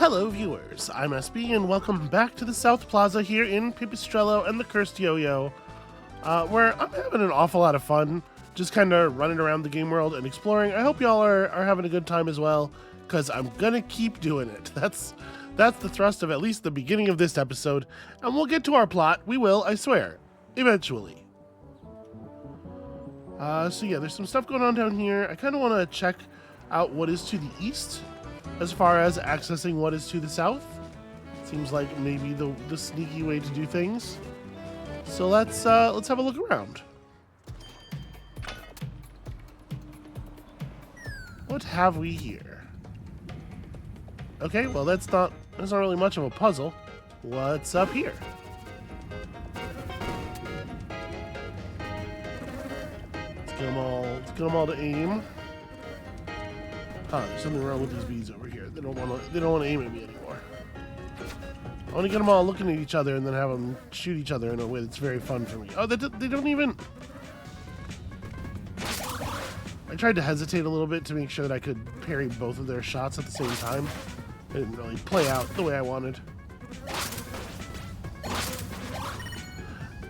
Hello viewers, I'm SB and welcome back to the South Plaza here in Pipistrello and the Cursed Yoyo, where I'm having an awful lot of fun, just kind of running around the game world and exploring. I hope y'all are having a good time as well, because I'm gonna keep doing it. That's the thrust of at least the beginning of this episode, and we'll get to our plot. We will, I swear, eventually. So yeah, there's some stuff going on down here. I kind of want to check out what is to the east, as far as accessing what is to the south. Seems like maybe the sneaky way to do things. So let's have a look around. What have we here? Okay, well that's not really much of a puzzle. What's up here? Let's get them all to aim. Huh, there's something wrong with these bees over here. They don't want to aim at me anymore. I want to get them all looking at each other and then have them shoot each other in a way that's very fun for me. Oh, they don't even... I tried to hesitate a little bit to make sure that I could parry both of their shots at the same time. It didn't really play out the way I wanted.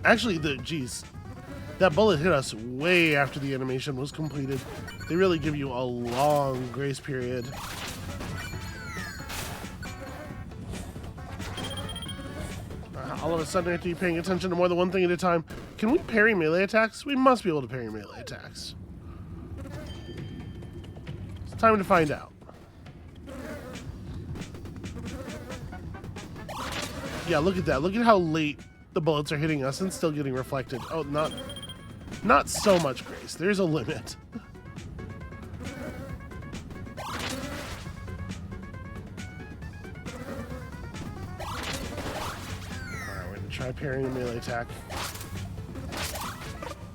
Actually, geez, that bullet hit us way after the animation was completed. They really give you a long grace period. All of a sudden I have to be paying attention to more than one thing at a time. Can we parry melee attacks? We must be able to parry melee attacks. It's time to find out. Yeah, look at that. Look at how late the bullets are hitting us and still getting reflected. Oh, not so much grace. There's a limit. Try parrying a melee attack.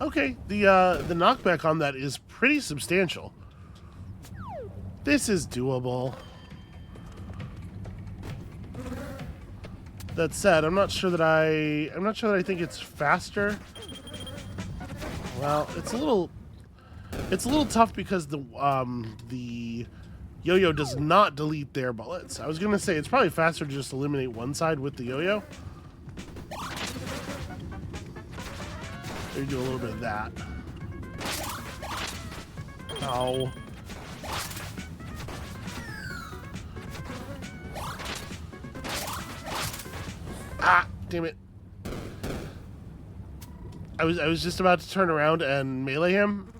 Okay, the knockback on that is pretty substantial. This is doable. That said, I'm not sure that I think it's faster. Well, it's a little tough because the yo-yo does not delete their bullets. I was gonna say it's probably faster to just eliminate one side with the yo-yo. Maybe do a little bit of that. Oh. Ah, damn it. I was just about to turn around and melee him.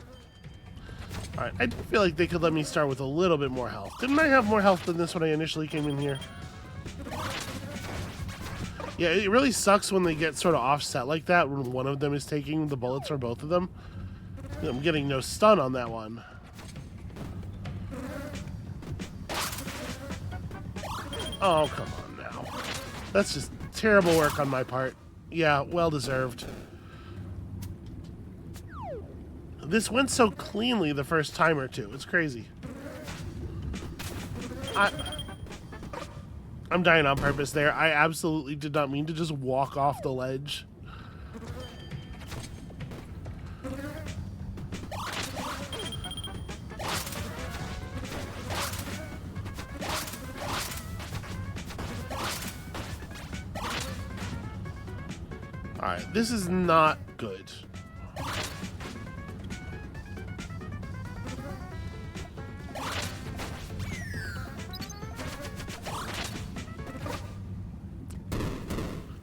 Alright, I do feel like they could let me start with a little bit more health. Didn't I have more health than this when I initially came in here? Yeah, it really sucks when they get sort of offset like that, when one of them is taking the bullets for both of them. I'm getting no stun on that one. Oh, come on now. That's just terrible work on my part. Yeah, well deserved. This went so cleanly the first time or two. It's crazy. I'm dying on purpose there. I absolutely did not mean to just walk off the ledge. Alright, this is not good.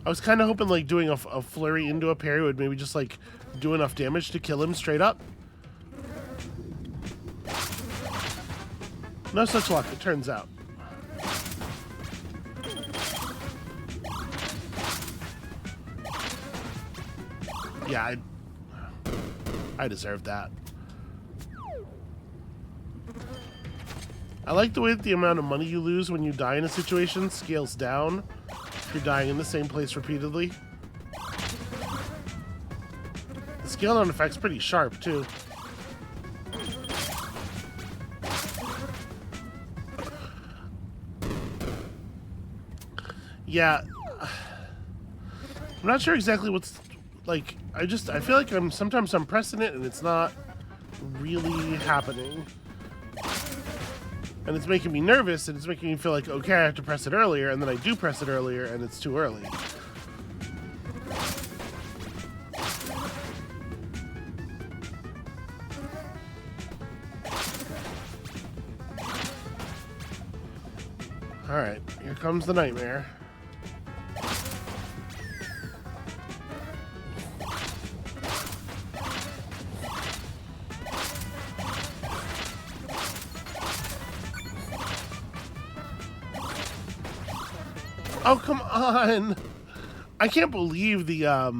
I was kind of hoping like doing a flurry into a parry would maybe just like do enough damage to kill him straight up. No such luck, it turns out. Yeah, I deserved that. I like the way that the amount of money you lose when you die in a situation scales down. You're dying in the same place repeatedly. The scale down effect's pretty sharp too. Yeah, I'm not sure exactly what's like. I feel like sometimes I'm pressing it and it's not really happening. And it's making me nervous, and it's making me feel like, okay, I have to press it earlier, and then I do press it earlier, and it's too early. Alright, here comes the nightmare. Oh, come on! I can't believe the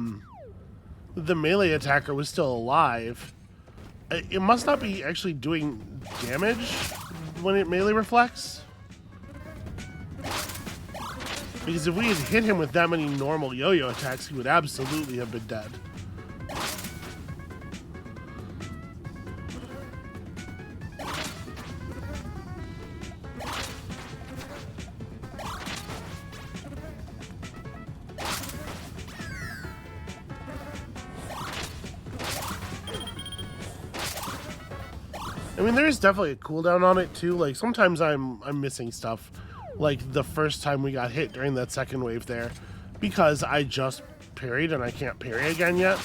melee attacker was still alive. It must not be actually doing damage when it melee reflects. Because if we had hit him with that many normal yo-yo attacks, he would absolutely have been dead. I mean, there is definitely a cooldown on it too. Like sometimes I'm missing stuff, like the first time we got hit during that second wave there, because I just parried and I can't parry again yet.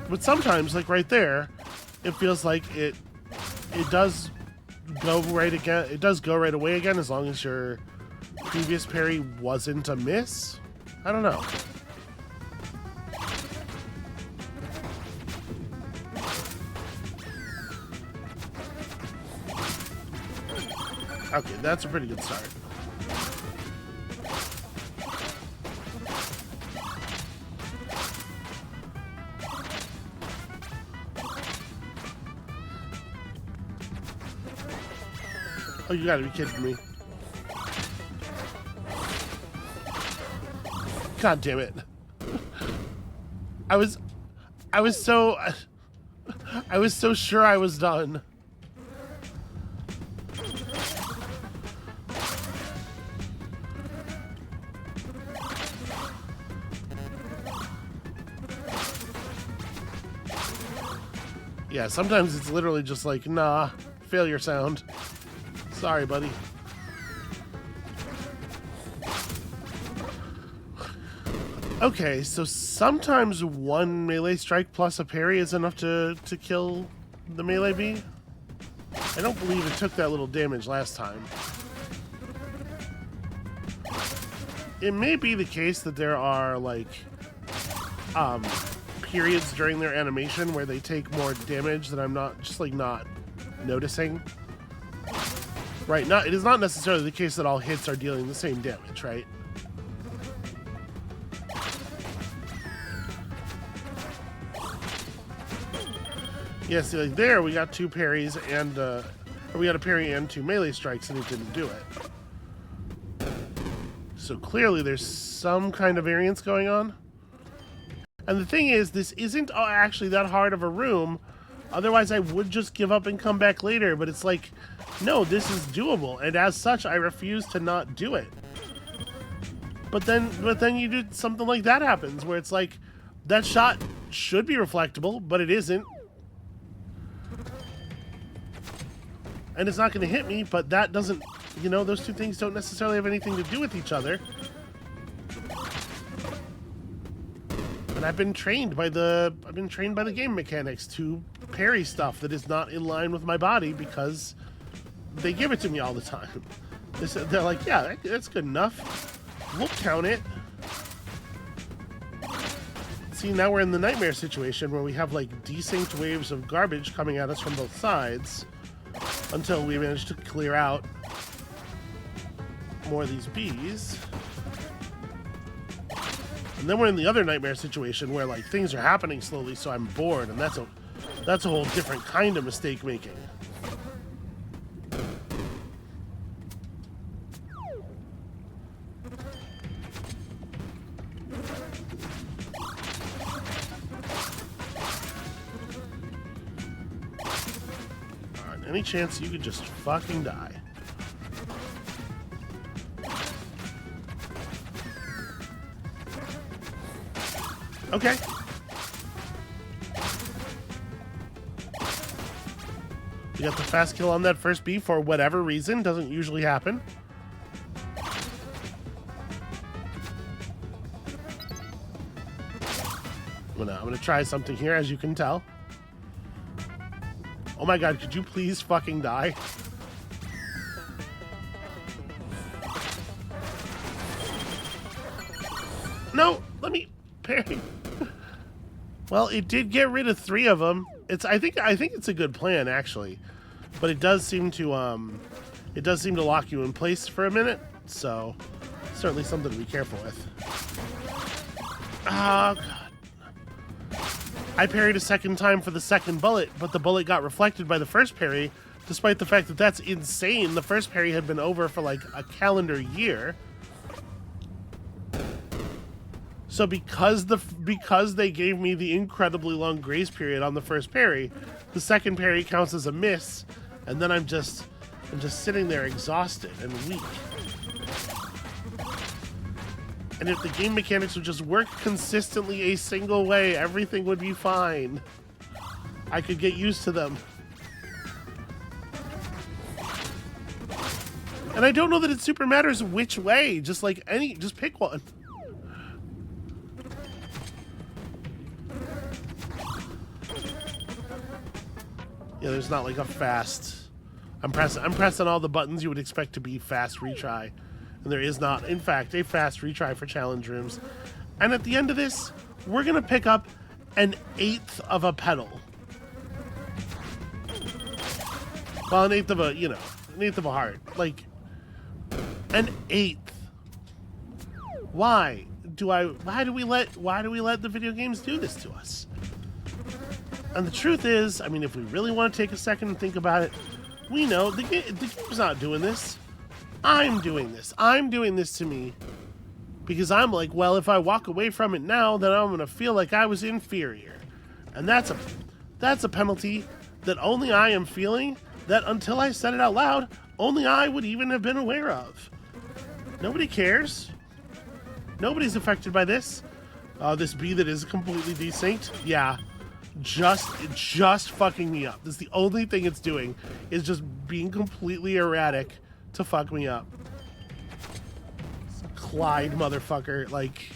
But sometimes, like right there, it feels like it does go right again. It does go right away again as long as your previous parry wasn't a miss. I don't know. Okay, that's a pretty good start. Oh, you gotta be kidding me. God damn it. I was so sure I was done. Yeah, sometimes it's literally just like, nah, failure sound. Sorry, buddy. Okay, so sometimes one melee strike plus a parry is enough to kill the melee bee. I don't believe it took that little damage last time. It may be the case that there are, like, periods during their animation where they take more damage that I'm not noticing. Right, it is not necessarily the case that all hits are dealing the same damage, right? Yeah, see, like there we got two parries and we got a parry and two melee strikes and it didn't do it. So clearly there's some kind of variance going on. And the thing is, this isn't actually that hard of a room. Otherwise, I would just give up and come back later. But it's like, no, this is doable. And as such, I refuse to not do it. But then you do something like that happens, where it's like, that shot should be reflectable, but it isn't. And it's not going to hit me, but that doesn't, you know, those two things don't necessarily have anything to do with each other. And I've been trained by the game mechanics to parry stuff that is not in line with my body because they give it to me all the time. They're like, yeah, that's good enough. We'll count it. See, now we're in the nightmare situation where we have like desynced waves of garbage coming at us from both sides until we manage to clear out more of these bees. And then we're in the other nightmare situation where like things are happening slowly, so I'm bored, and that's a whole different kind of mistake making. Alright, any chance you could just fucking die? Okay. We got the fast kill on that first bee for whatever reason. Doesn't usually happen. I'm gonna try something here, as you can tell. Oh my god, could you please fucking die? No, let me parry. Well, it did get rid of 3 of them. I think it's a good plan, actually, but it does seem to lock you in place for a minute. So certainly something to be careful with. Oh god. I parried a second time for the second bullet, but the bullet got reflected by the first parry, despite the fact that that's insane. The first parry had been over for like a calendar year. So because they gave me the incredibly long grace period on the first parry, the second parry counts as a miss, and then I'm just sitting there exhausted and weak. And if the game mechanics would just work consistently a single way, everything would be fine. I could get used to them. And I don't know that it super matters which way, just pick one. Yeah, there's not like a fast. I'm pressing all the buttons you would expect to be fast retry. And there is not, in fact, a fast retry for challenge rooms. And at the end of this, we're gonna pick up an 1/8 of a pedal. Well, an 1/8 of a, you know, an 1/8 of a heart. Like, an 1/8. Why do we let the video games do this to us? And the truth is, I mean, if we really want to take a second and think about it, we know the game's not doing this. I'm doing this. I'm doing this to me because I'm like, well, if I walk away from it now, then I'm going to feel like I was inferior. And that's a penalty that only I am feeling, that until I said it out loud, only I would even have been aware of. Nobody cares. Nobody's affected by this. This bee that is completely desynced, yeah, just fucking me up. This is the only thing it's doing, is just being completely erratic to fuck me up. Clyde, motherfucker, like.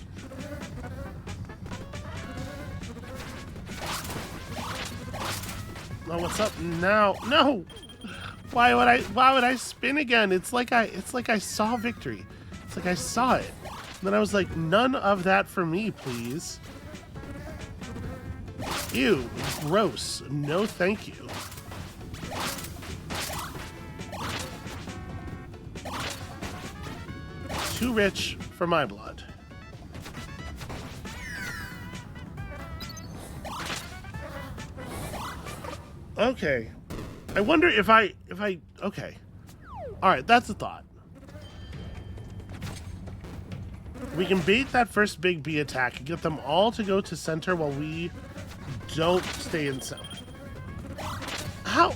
Oh, what's up now? No! Why would I spin again? It's like I saw victory. It's like I saw it. And then I was like, none of that for me, please. Ew, gross. No thank you. Too rich for my blood. Okay. I wonder if I okay. Alright, that's a thought. We can bait that first big bee attack and get them all to go to center while we don't stay in center. How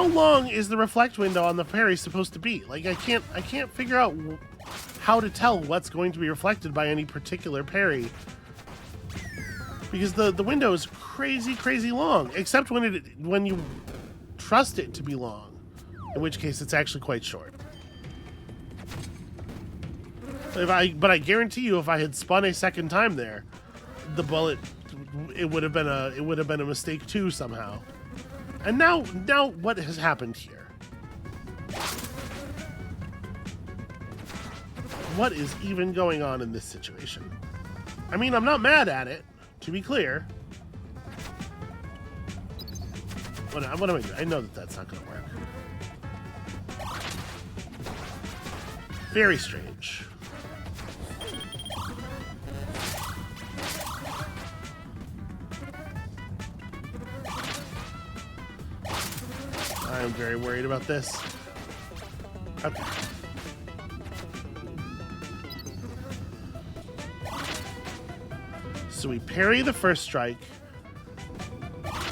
long is the reflect window on the parry supposed to be? Like, I can't figure out how to tell what's going to be reflected by any particular parry. Because the window is crazy long, except when you trust it to be long, in which case it's actually quite short. But I guarantee you, if I had spun a second time there, the bullet, it would have been a mistake too somehow. And now what has happened here? What is even going on in this situation? I mean, I'm not mad at it, to be clear. What am I doing? I know that that's not going to work. Very strange. I'm very worried about this. Okay. So we parry the first strike.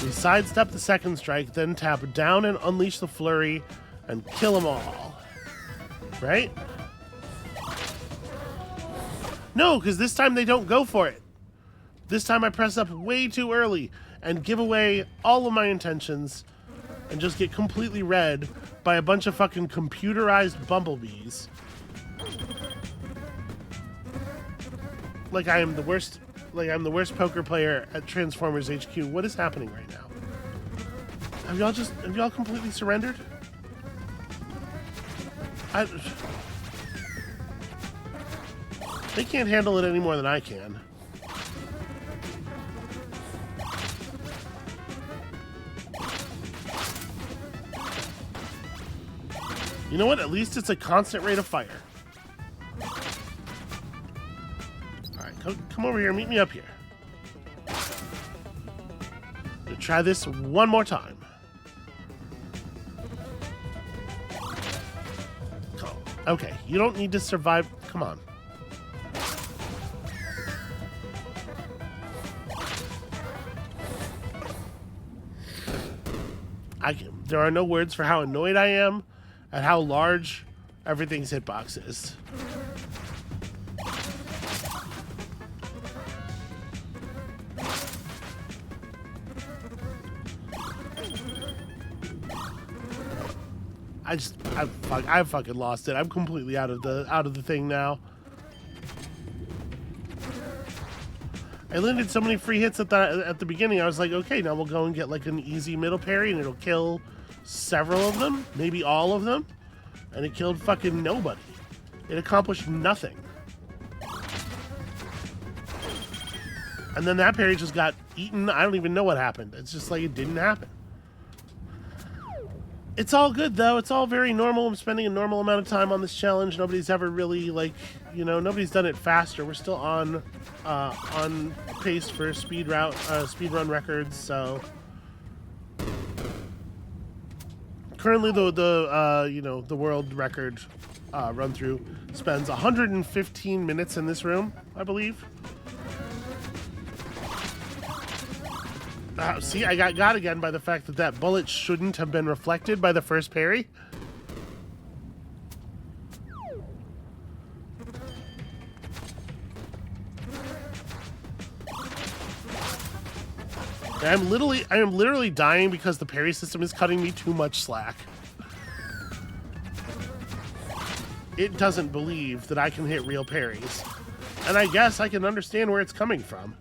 We sidestep the second strike, then tap down and unleash the flurry and kill them all. Right? No, because this time they don't go for it. This time I press up way too early. and give away all of my intentions and just get completely read by a bunch of fucking computerized bumblebees. Like I am the worst, like I'm the worst poker player at Transformers HQ. What is happening right now? Have y'all completely surrendered? They can't handle it any more than I can. You know what? At least it's a constant rate of fire. Alright, come over here. Meet me up here. We'll try this one more time. Oh, okay, you don't need to survive. Come on. There are no words for how annoyed I am at how large everything's hitbox is. I fucking lost it. I'm completely out of the thing now. I landed so many free hits at the beginning. I was like, okay, now we'll go and get like an easy middle parry, and it'll kill several of them, maybe all of them, and it killed fucking nobody. It accomplished nothing. And then that parry just got eaten. I don't even know what happened. It's just like it didn't happen. It's all good though. It's all very normal. I'm spending a normal amount of time on this challenge. Nobody's ever really like, you know, nobody's done it faster. We're still on pace for speedrun records. So currently the world record run through spends 115 minutes in this room, I believe. See, I got again by the fact that that bullet shouldn't have been reflected by the first parry. I am literally dying because the parry system is cutting me too much slack. It doesn't believe that I can hit real parries. And I guess I can understand where it's coming from.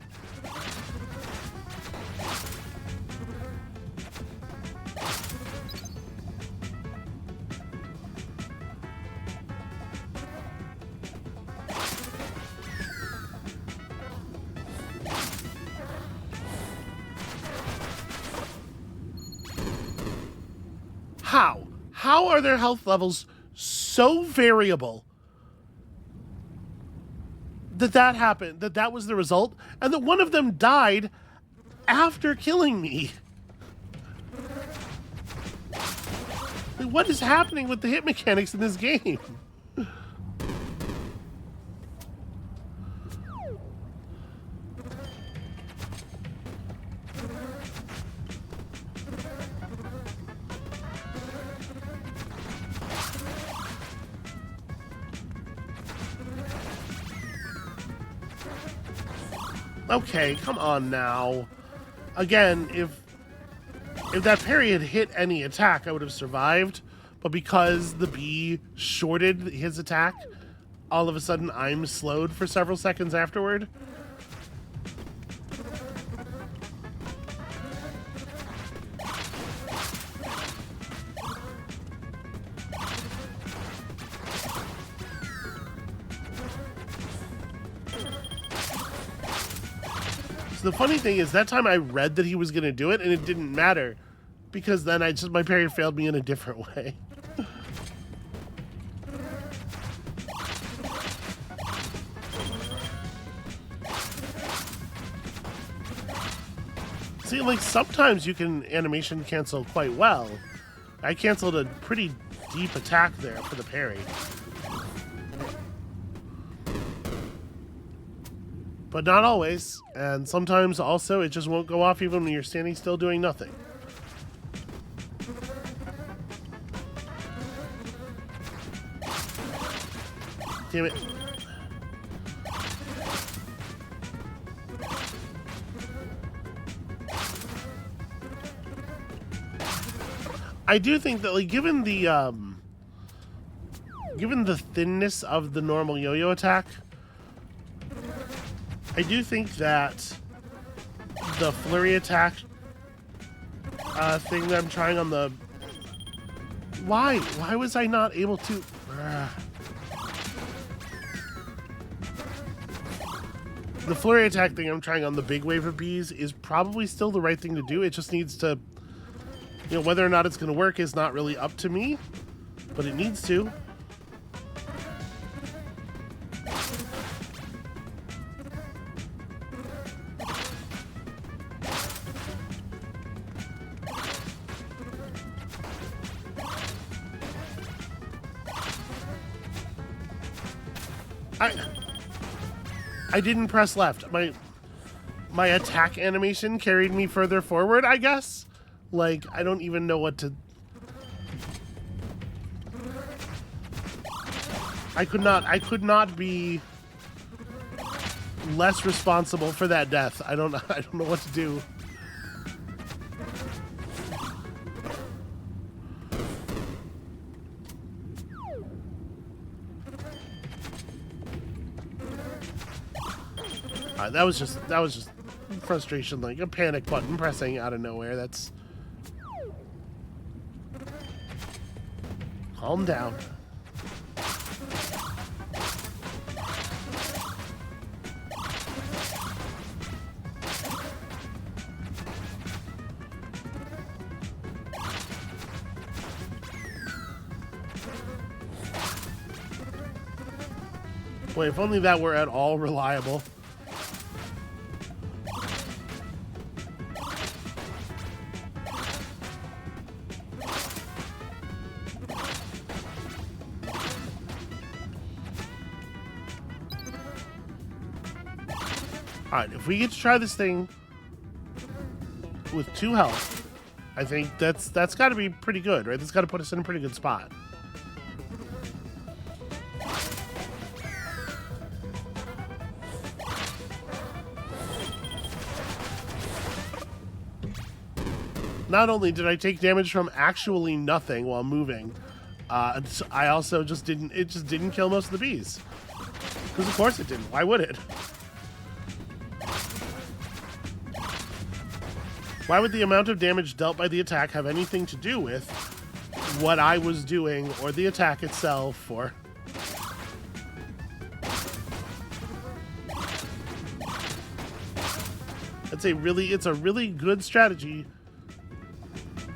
How are their health levels so variable that happened, that was the result, and that one of them died after killing me? Like, what is happening with the hit mechanics in this game? Okay, come on now. Again, if that parry had hit any attack, I would have survived. But because the bee shorted his attack, all of a sudden I'm slowed for several seconds afterward. So the funny thing is, that time I read that he was going to do it, and it didn't matter, because then my parry failed me in a different way. See, like, sometimes you can animation cancel quite well. I canceled a pretty deep attack there for the parry. But not always, and sometimes also it just won't go off even when you're standing still doing nothing. Damn it. I do think that, like, given the thinness of the normal yo-yo attack, I do think that the flurry attack thing that I'm trying on the... Why was I not able to... The flurry attack thing I'm trying on the big wave of bees is probably still the right thing to do. It just needs to... You know, whether or not it's going to work is not really up to me, but it needs to. I didn't press left. My attack animation carried me further forward, I guess. Like, I don't even know what to... I could not be less responsible for that death. I don't know what to do. That was just frustration, like a panic button pressing out of nowhere. That's... Calm down. Boy, if only that were at all reliable. Alright, if we get to try this thing with 2 health, I think that's got to be pretty good, right? That's got to put us in a pretty good spot. Not only did I take damage from actually nothing while moving, I also just didn't kill most of the bees. Because of course it didn't. Why would it? Why would the amount of damage dealt by the attack have anything to do with what I was doing or the attack itself or... It's a really good strategy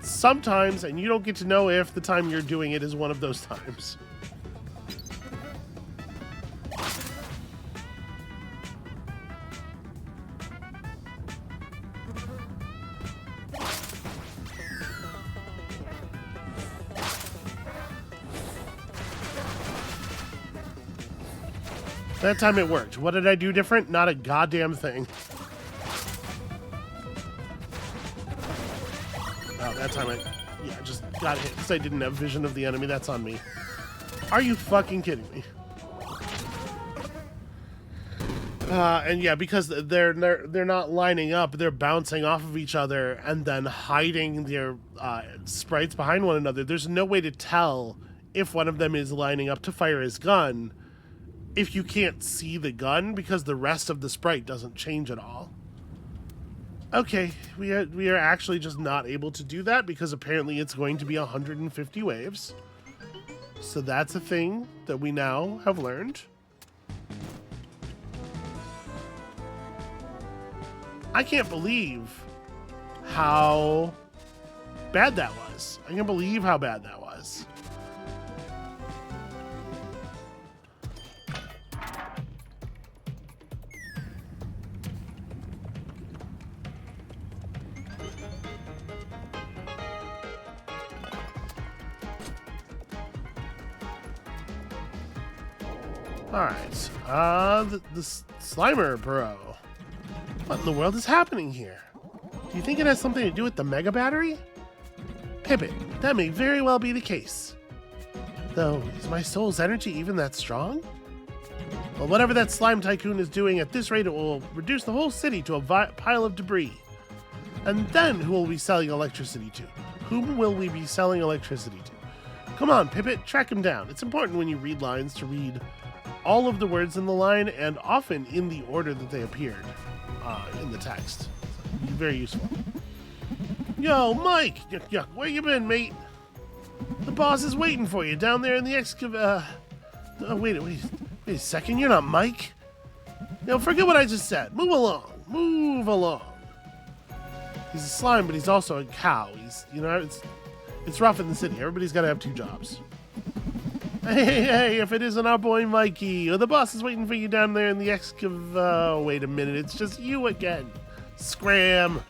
sometimes, and you don't get to know if the time you're doing it is one of those times. That time it worked. What did I do different? Not a goddamn thing. Oh, that time I just got hit because I didn't have vision of the enemy. That's on me. Are you fucking kidding me? And yeah, because they're not lining up, they're bouncing off of each other and then hiding their sprites behind one another. There's no way to tell if one of them is lining up to fire his gun if you can't see the gun, because the rest of the sprite doesn't change at all. Okay, we are actually just not able to do that because apparently it's going to be 150 waves. So that's a thing that we now have learned. I can't believe how bad that was. I can't believe how bad that was. Alright, the Slimer Bro. What in the world is happening here? Do you think it has something to do with the Mega Battery? Pippin, that may very well be the case. Though, is my soul's energy even that strong? Well, whatever that slime tycoon is doing at this rate, it will reduce the whole city to a pile of debris. And then who will we be selling electricity to? Whom will we be selling electricity to? Come on, Pippet, track him down. It's important when you read lines to read all of the words in the line and often in the order that they appeared in the text. So, very useful. Yo, Mike! Yuck, where you been, mate? The boss is waiting for you down there in the wait a second, you're not Mike? No, forget what I just said. Move along. Move along. He's a slime, but he's also a cow. It's rough in the city. Everybody's got to have 2 jobs. Hey, if it isn't our boy Mikey, the boss is waiting for you down there in the wait a minute, it's just you again. Scram.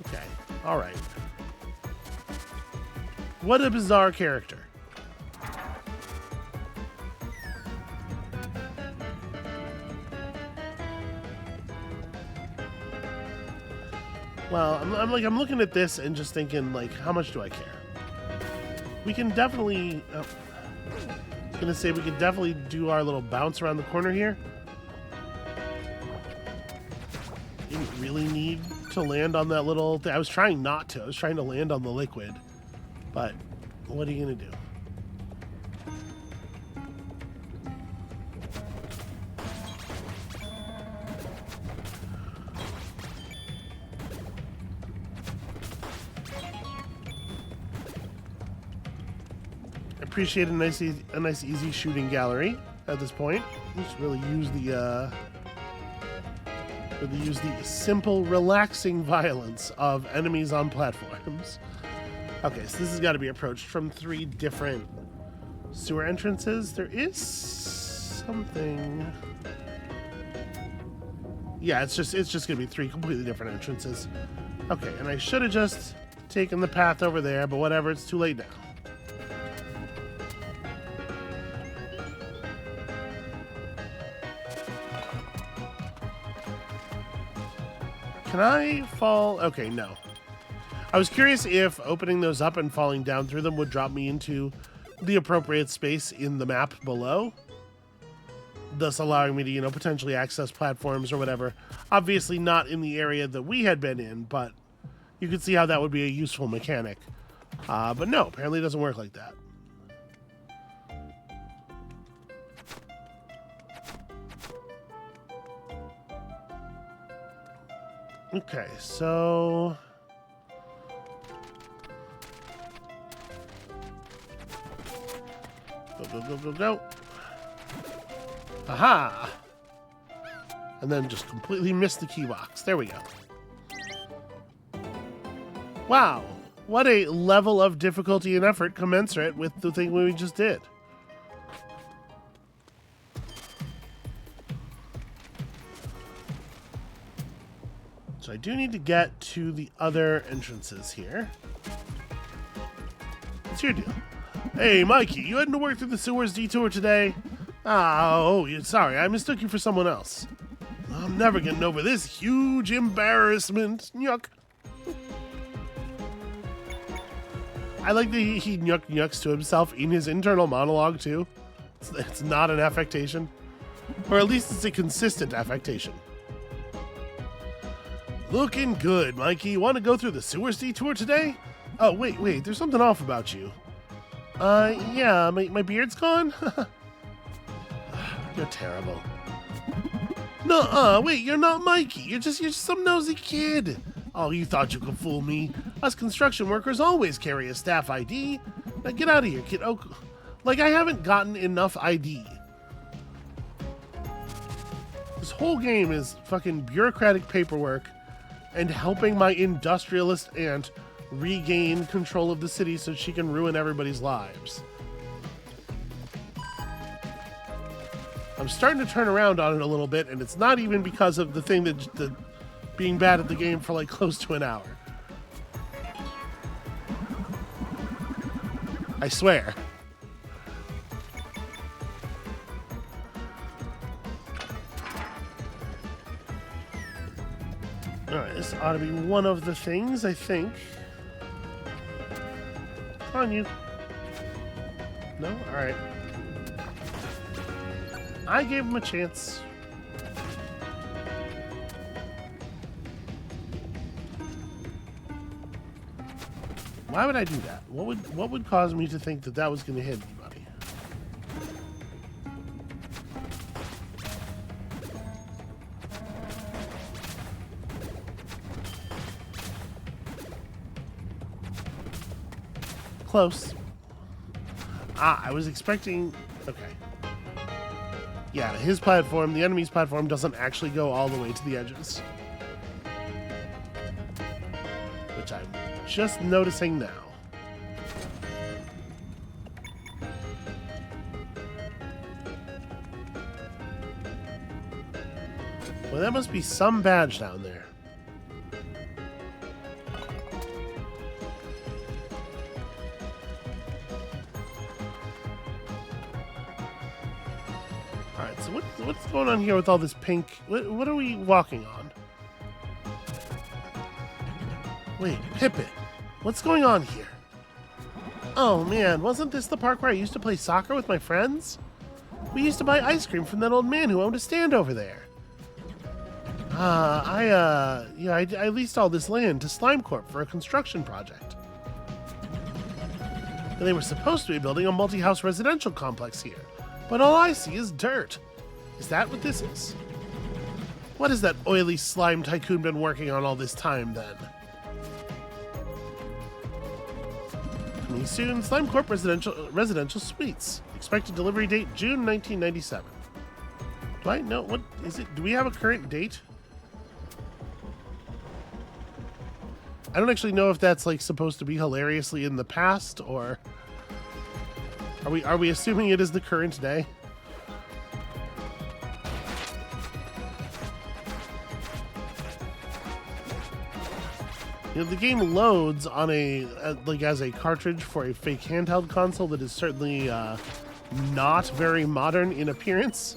Okay, all right. What a bizarre character. Well, I'm looking at this and just thinking, like, how much do I care? We can definitely... I was gonna say we could definitely do our little bounce around the corner here. Didn't really need to land on that little thing. I was trying not to. I was trying to land on the liquid. But what are you gonna do? Appreciate a nice easy shooting gallery at this point. Just really use the simple, relaxing violence of enemies on platforms. Okay, so this has got to be approached from 3 different sewer entrances. There is something. Yeah, it's just gonna be 3 completely different entrances. Okay, and I should have just taken the path over there, but whatever. It's too late now. Can I fall? Okay, no. I was curious if opening those up and falling down through them would drop me into the appropriate space in the map below, thus allowing me to, potentially access platforms or whatever. Obviously not in the area that we had been in, but you could see how that would be a useful mechanic. But no, apparently it doesn't work like that. Okay, so... Go. Aha! And then just completely missed the key box. There we go. Wow, what a level of difficulty and effort commensurate with the thing we just did. So I do need to get to the other entrances here. What's your deal? Hey, Mikey, you heading to work through the sewers detour today? Sorry, I mistook you for someone else. I'm never getting over this huge embarrassment. Yuck. I like that he yucks to himself in his internal monologue, too. It's not an affectation. Or at least it's a consistent affectation. Looking good, Mikey. Want to go through the sewers detour today? Oh, wait, there's something off about you. Yeah, my beard's gone? You're terrible. Nuh-uh, wait, you're not Mikey. You're just some nosy kid. Oh, you thought you could fool me. Us construction workers always carry a staff ID. Now get out of here, kid. Oh, like I haven't gotten enough ID. This whole game is fucking bureaucratic paperwork and helping my industrialist aunt regain control of the city so she can ruin everybody's lives. I'm starting to turn around on it a little bit, and it's not even because of the thing that being bad at the game for like close to an hour. I swear. Alright, this ought to be one of the things, I think. On you. No? Alright. I gave him a chance. Why would I do that? What would cause me to think that that was going to hit anybody? Close. Ah, I was expecting... Okay. Yeah, his platform, the enemy's platform, doesn't actually go all the way to the edges. Which I'm just noticing now. Well, that must be some badge down there. Alright, so what's going on here with all this pink? What are we walking on? Wait, Pippin, what's going on here? Oh man, wasn't this the park where I used to play soccer with my friends? We used to buy ice cream from that old man who owned a stand over there. I leased all this land to Slime Corp for a construction project. And they were supposed to be building a multi-house residential complex here, but all I see is dirt. Is that what this is? What has that oily slime tycoon been working on all this time, then? Coming soon, Slime Corp residential suites. Expected delivery date June 1997. Do I know what is it? Do we have a current date? I don't actually know if that's like supposed to be hilariously in the past, or are we assuming it is the current day? You know, the game loads on as a cartridge for a fake handheld console that is certainly not very modern in appearance.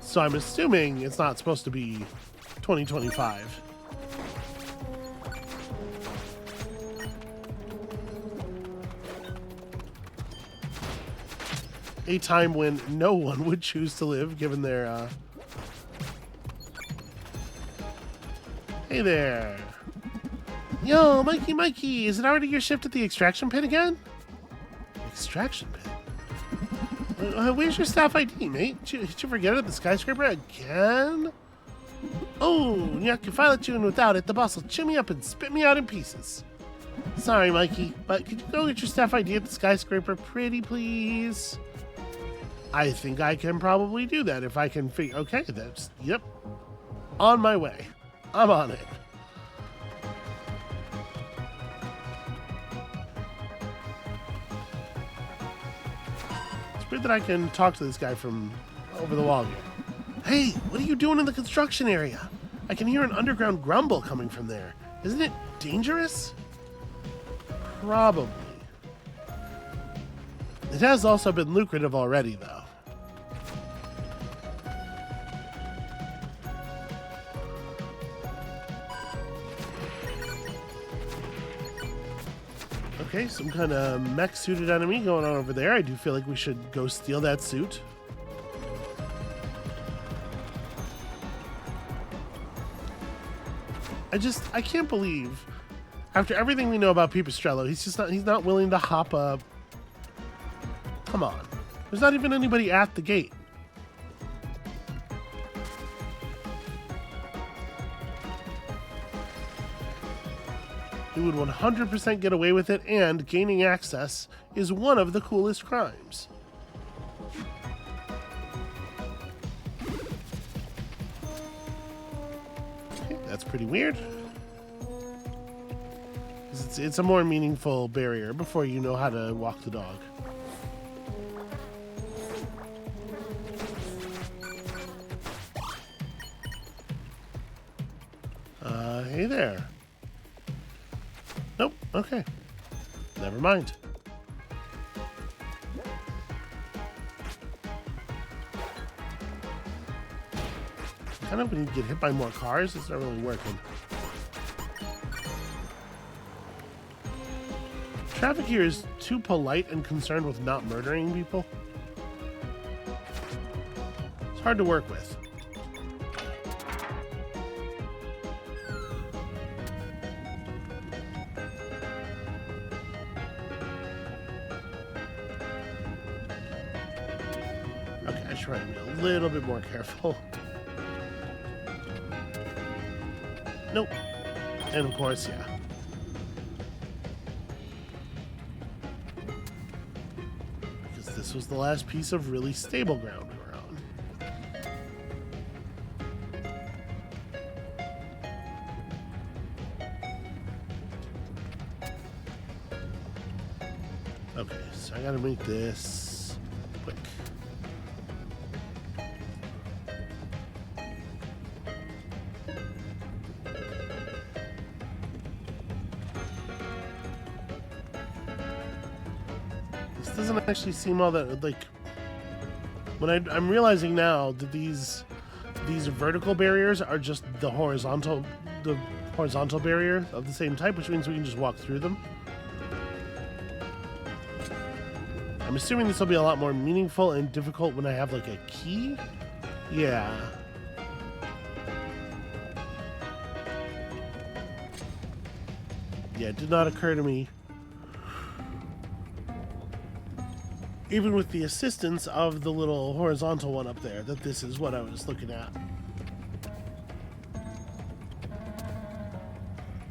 So I'm assuming it's not supposed to be 2025. A time when no one would choose to live, given their, Hey there! Yo, Mikey, is it already your shift at the extraction pit again? Extraction pit? Where's your staff ID, mate? Did you forget it at the skyscraper again? Oh, yuck, if I let you in without it, the boss will chew me up and spit me out in pieces. Sorry, Mikey, but could you go get your staff ID at the skyscraper, pretty please? I think I can probably do that if I can figure... Okay, yep. On my way. I'm on it. It's weird that I can talk to this guy from over the wall here. Hey, what are you doing in the construction area? I can hear an underground grumble coming from there. Isn't it dangerous? Probably. It has also been lucrative already, though. Okay, some kind of mech-suited enemy going on over there. I do feel like we should go steal that suit. I can't believe, after everything we know about Pipistrello, he's not willing to hop up. Come on. There's not even anybody at the gate. He would 100% get away with it, and gaining access is one of the coolest crimes. Okay, that's pretty weird. It's a more meaningful barrier before you know how to walk the dog. Hey there. Nope, okay. Never mind. Kind of when you get hit by more cars, it's not really working. Traffic here is too polite and concerned with not murdering people. It's hard to work with. try to be a little bit more careful. Nope. And of course, yeah. Because this was the last piece of really stable ground we were on. Okay, so I gotta make this quick. This doesn't actually seem all that, like, when I'm realizing now that these vertical barriers are just the horizontal barrier of the same type, which means we can just walk through them. I'm assuming this will be a lot more meaningful and difficult when I have, like, a key. Yeah. Yeah, it did not occur to me, even with the assistance of the little horizontal one up there, that this is what I was looking at.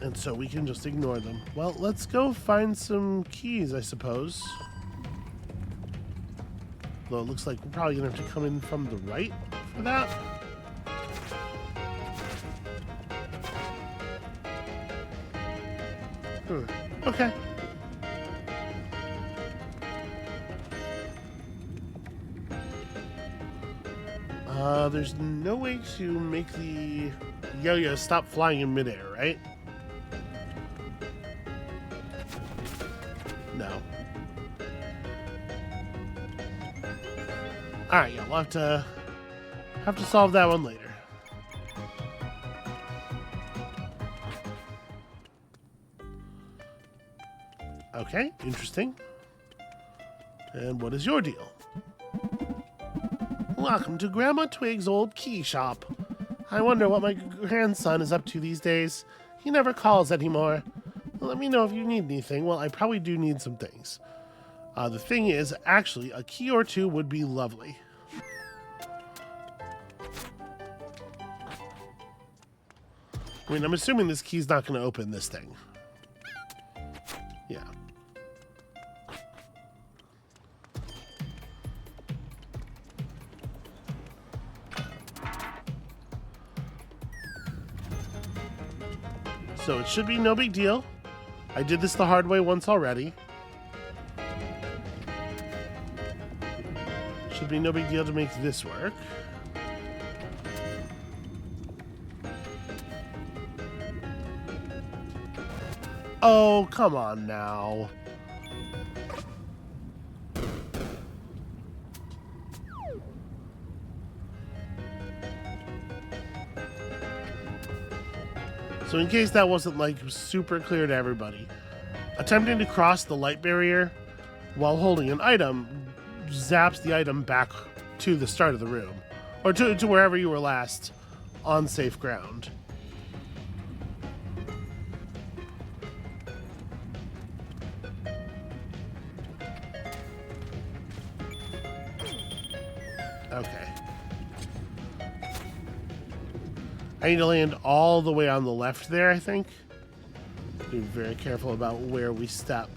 And so we can just ignore them. Well, let's go find some keys, I suppose. Though it looks like we're probably going to have to come in from the right for that. Okay. There's no way to make the yo-yo stop flying in midair, right? No. Alright, yeah, we'll have to solve that one later. Okay, interesting. And what is your deal? Welcome to Grandma Twig's old key shop. I wonder what my grandson is up to these days. He never calls anymore. Let me know if you need anything. Well, I probably do need some things. The thing is, actually, a key or two would be lovely. I mean, I'm assuming this key's not going to open this thing. Yeah. So it should be no big deal. I did this the hard way once already. Should be no big deal to make this work. Oh, come on now. So in case that wasn't, like, super clear to everybody, attempting to cross the light barrier while holding an item zaps the item back to the start of the room, or to wherever you were last on safe ground. Okay. I need to land all the way on the left there, I think. Be very careful about where we step.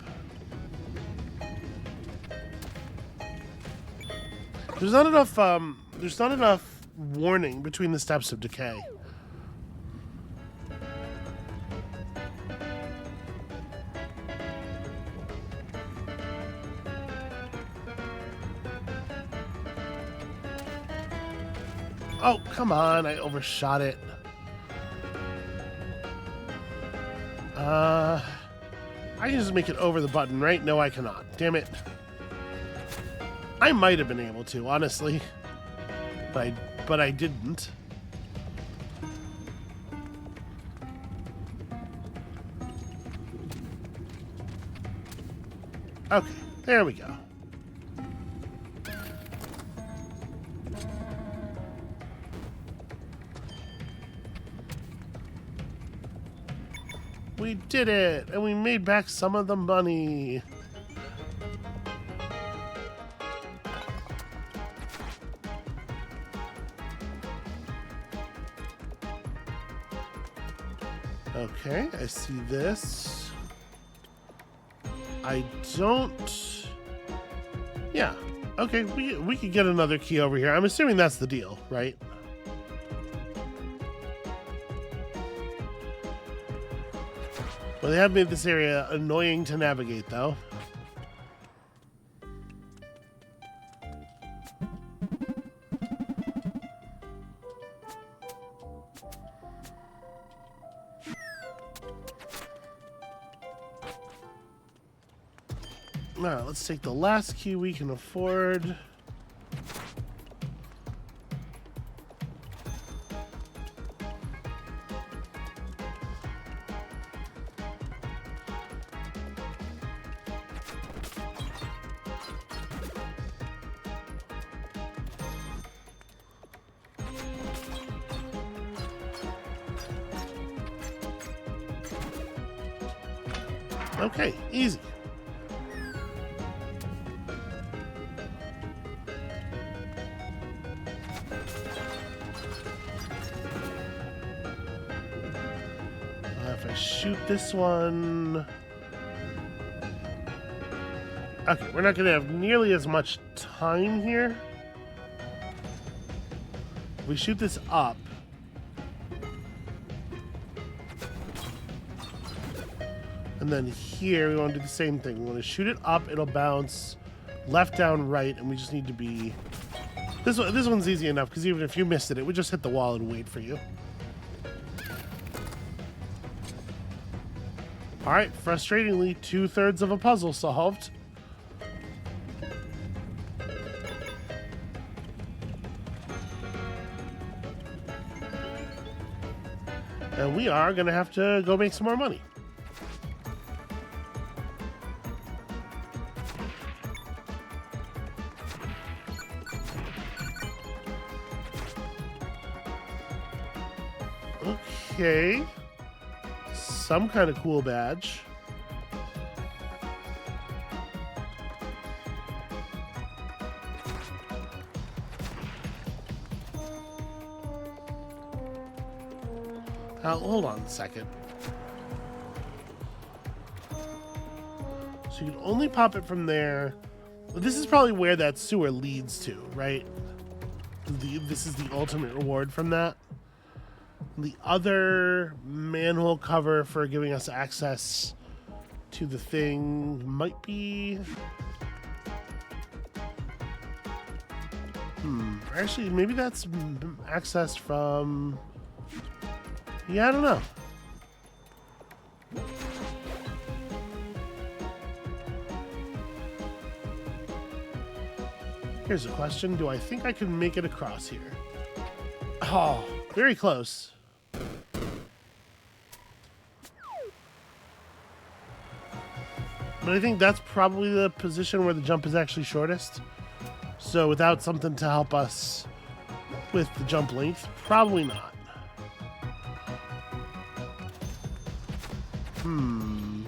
There's not enough warning between the steps of decay. Oh, come on, I overshot it. I can just make it over the button, right? No, I cannot. Damn it. I might have been able to, honestly. But I didn't. Okay, there we go. We did it, and we made back some of the money. Okay, I see this. I don't... Yeah. Okay, we could get another key over here. I'm assuming that's the deal, right? Well, they have made this area annoying to navigate, though. Alright, let's take the last key we can afford. Okay, easy. If I shoot this one... Okay, we're not going to have nearly as much time here. If we shoot this up... And then here, we want to do the same thing. We want to shoot it up, it'll bounce left, down, right, and we just need to be... This one's easy enough, because even if you missed it, it would just hit the wall and wait for you. Alright, frustratingly, 2/3 of a puzzle solved. And we are going to have to go make some more money. Okay. Some kind of cool badge. Hold on a second. So you can only pop it from there. This is probably where that sewer leads to, right? This is the ultimate reward from that. The other manhole cover for giving us access to the thing might be... Actually, maybe that's accessed from... Yeah, I don't know. Here's a question. Do I think I can make it across here? Oh, very close. But I think that's probably the position where the jump is actually shortest. So without something to help us with the jump length, probably not.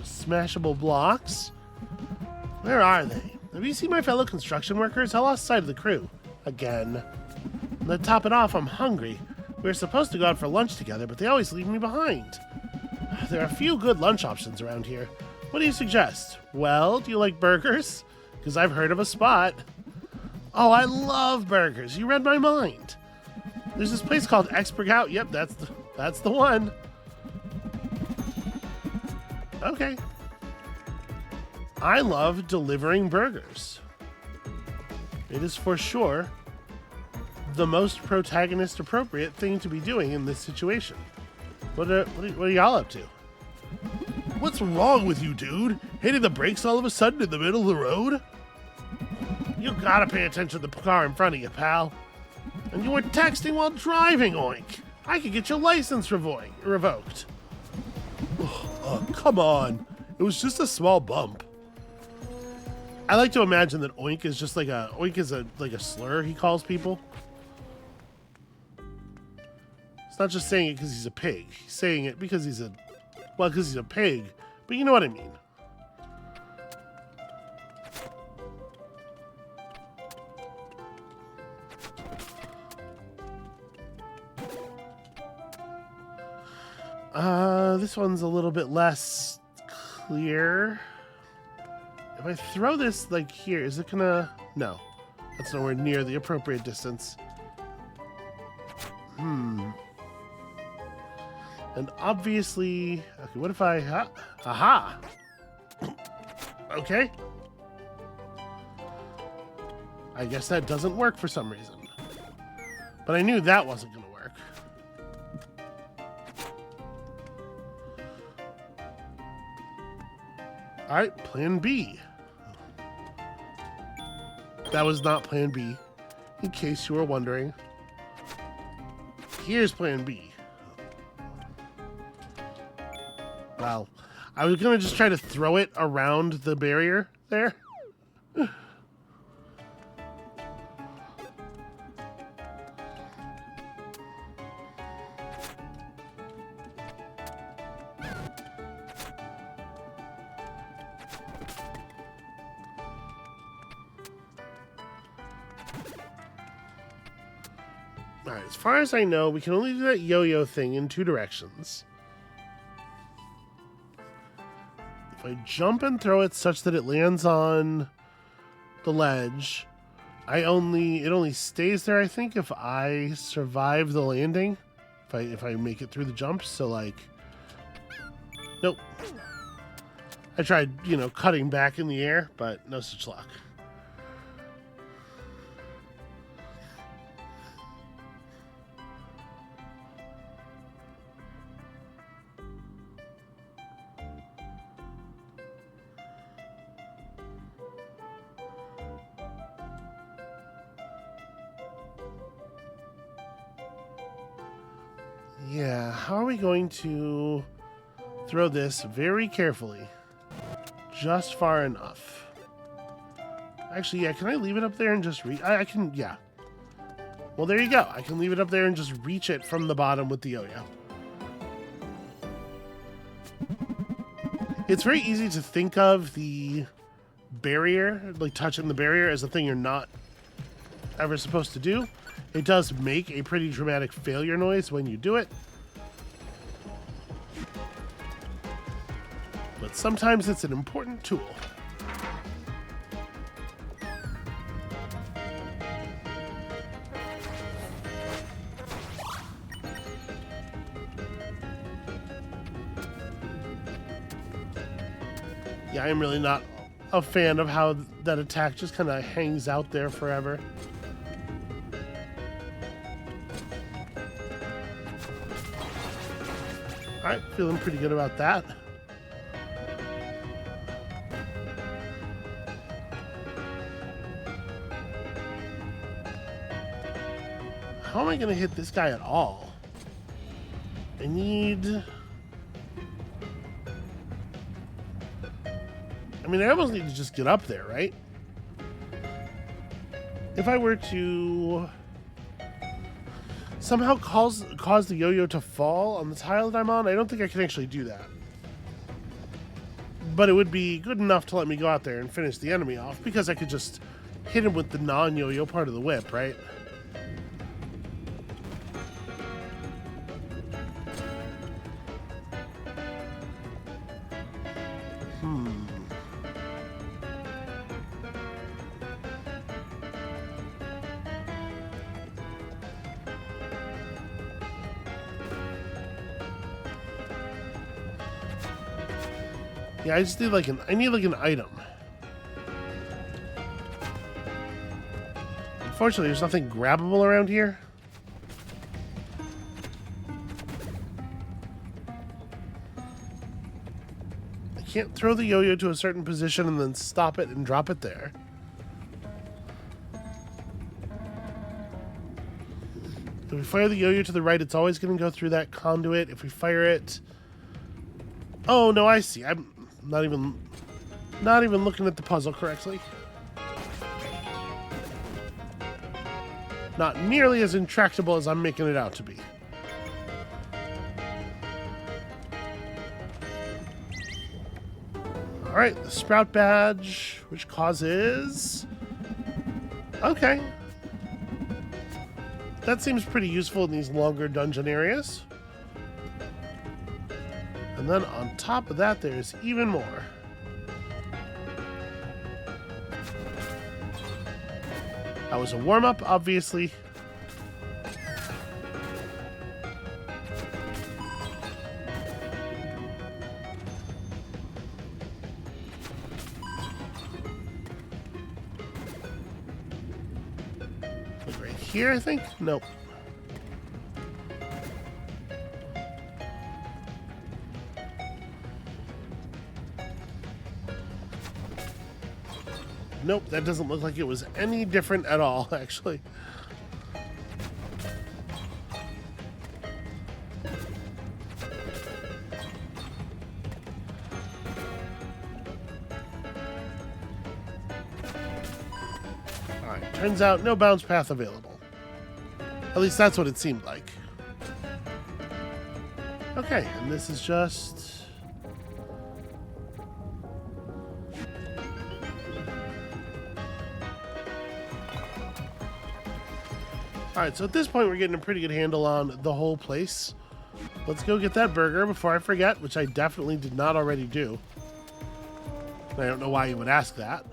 Smashable blocks. Where are they? Have you seen my fellow construction workers? I lost sight of the crew. Again. And to top it off, I'm hungry. We were supposed to go out for lunch together, but they always leave me behind. There are a few good lunch options around here. What do you suggest? Well, do you like burgers? Because I've heard of a spot. Oh, I love burgers. You read my mind. There's this place called Expert Out. Yep, that's the one. Okay. I love delivering burgers. It is for sure the most protagonist appropriate thing to be doing in this situation. What are y'all up to? What's wrong with you, dude? Hitting the brakes all of a sudden in the middle of the road? You gotta pay attention to the car in front of you, pal. And you were texting while driving, oink. I could get your license revoked. Oh, come on. It was just a small bump. I like to imagine that oink is just like oink is like a slur he calls people. It's not just saying it because he's a pig. He's saying it because he's a pig. But you know what I mean. This one's a little bit less clear. If I throw this, like, here, is it gonna... No. That's nowhere near the appropriate distance. And obviously... Okay, what if I... Aha! Okay. I guess that doesn't work for some reason. But I knew that wasn't going to work. Alright, plan B. That was not plan B, in case you were wondering. Here's plan B. Well, I was going to just try to throw it around the barrier there. Alright, as far as I know, we can only do that yo-yo thing in 2 directions. If I jump and throw it such that it lands on the ledge, it only stays there, I think, if I survive the landing. If I make it through the jumps, so like... Nope. I tried, cutting back in the air, but no such luck. Yeah, how are we going to throw this very carefully? Just far enough. Actually, yeah, can I leave it up there and just reach? I can, yeah. Well, there you go. I can leave it up there and just reach it from the bottom with the yo-yo. It's very easy to think of the barrier, like touching the barrier, as a thing you're not ever supposed to do. It does make a pretty dramatic failure noise when you do it. But sometimes it's an important tool. Yeah, I'm really not a fan of how that attack just kind of hangs out there forever. Alright, feeling pretty good about that. How am I going to hit this guy at all? I almost need to just get up there, right? If I were to somehow cause the yo-yo to fall on the tile that I'm on, I don't think I can actually do that. But it would be good enough to let me go out there and finish the enemy off, because I could just hit him with the non-yo-yo part of the whip, right? Yeah, I just need I need an item. Unfortunately, there's nothing grabbable around here. I can't throw the yo-yo to a certain position and then stop it and drop it there. If we fire the yo-yo to the right, it's always going to go through that conduit. If we fire it... Oh, no, I see. I'm not even looking at the puzzle correctly. Not nearly as intractable as I'm making it out to be. Alright, the sprout badge, which causes... Okay. That seems pretty useful in these longer dungeon areas. And then on top of that, there's even more. That was a warm-up, obviously. Like right here, I think? Nope. Nope, that doesn't look like it was any different at all, actually. Alright, turns out no bounce path available. At least that's what it seemed like. Okay, and this is just... Alright, so at this point we're getting a pretty good handle on the whole place. Let's go get that burger before I forget, which I definitely did not already do. I don't know why you would ask that.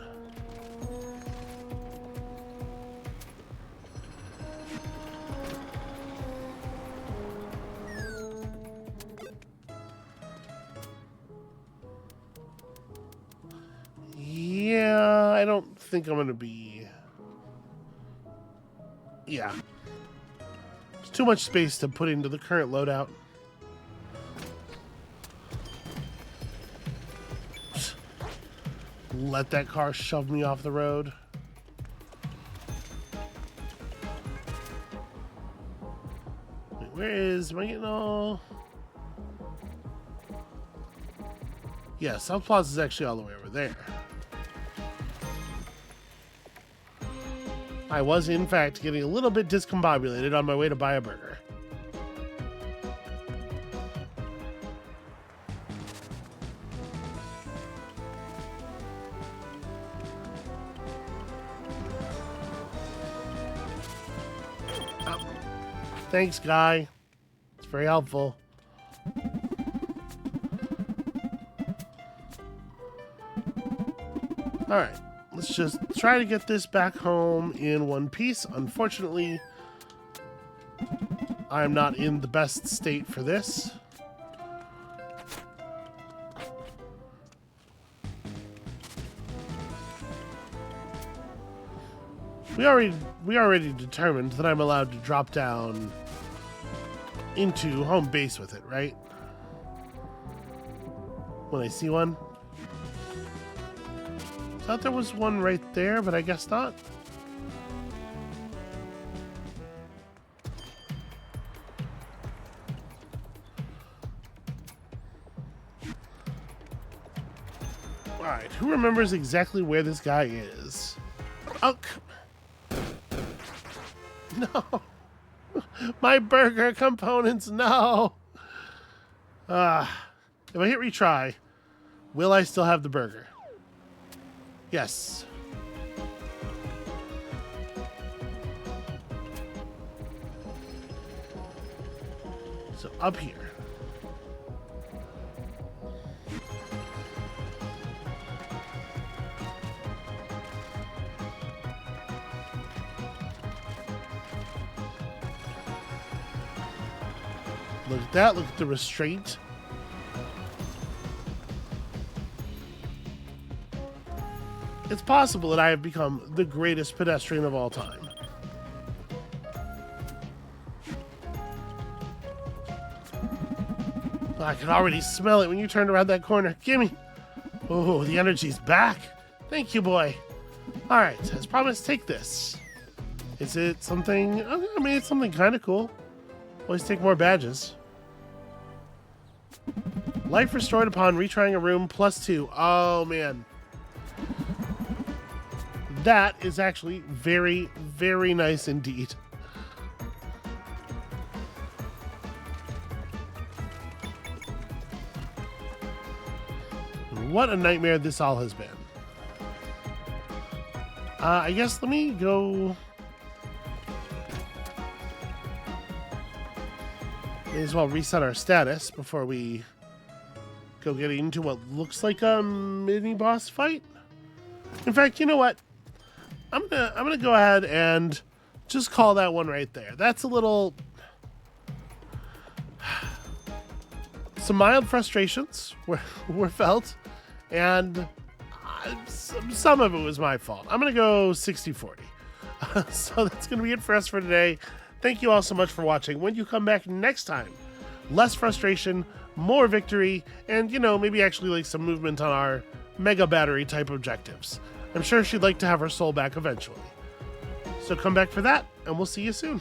Yeah, I don't think I'm going to be... Yeah. There's too much space to put into the current loadout. Let that car shove me off the road. Wait, where is... Am I getting all... Yeah, South Plaza is actually all the way over there. I was, in fact, getting a little bit discombobulated on my way to buy a burger. Oh. Thanks, guy. It's very helpful. All right. Let's just try to get this back home in one piece. Unfortunately, I'm not in the best state for this. We already determined that I'm allowed to drop down into home base with it, right? When I see one. Thought there was one right there, but I guess not. Alright, who remembers exactly where this guy is? Oh, no! My burger components, no! If I hit retry, will I still have the burger? Yes. So up here. Look at that. Look at the restraint. It's possible that I have become the greatest pedestrian of all time. I can already smell it when you turned around that corner. Gimme! Oh, the energy's back. Thank you, boy. Alright, as promised, take this. Is it something... I mean, it's something kind of cool. Always take more badges. Life restored upon retrying a room +2. Oh, man. That is actually very, very nice indeed. What a nightmare this all has been. I guess let me go... May as well reset our status before we go getting into what looks like a mini boss fight. In fact, you know what? I'm gonna go ahead and just call that one right there. That's a little... Some mild frustrations were felt, and some of it was my fault. I'm gonna go 60-40. So that's gonna be it for us for today. Thank you all so much for watching. When you come back next time, less frustration, more victory, and, you know, maybe actually like some movement on our mega battery type objectives. I'm sure she'd like to have her soul back eventually. So come back for that, and we'll see you soon.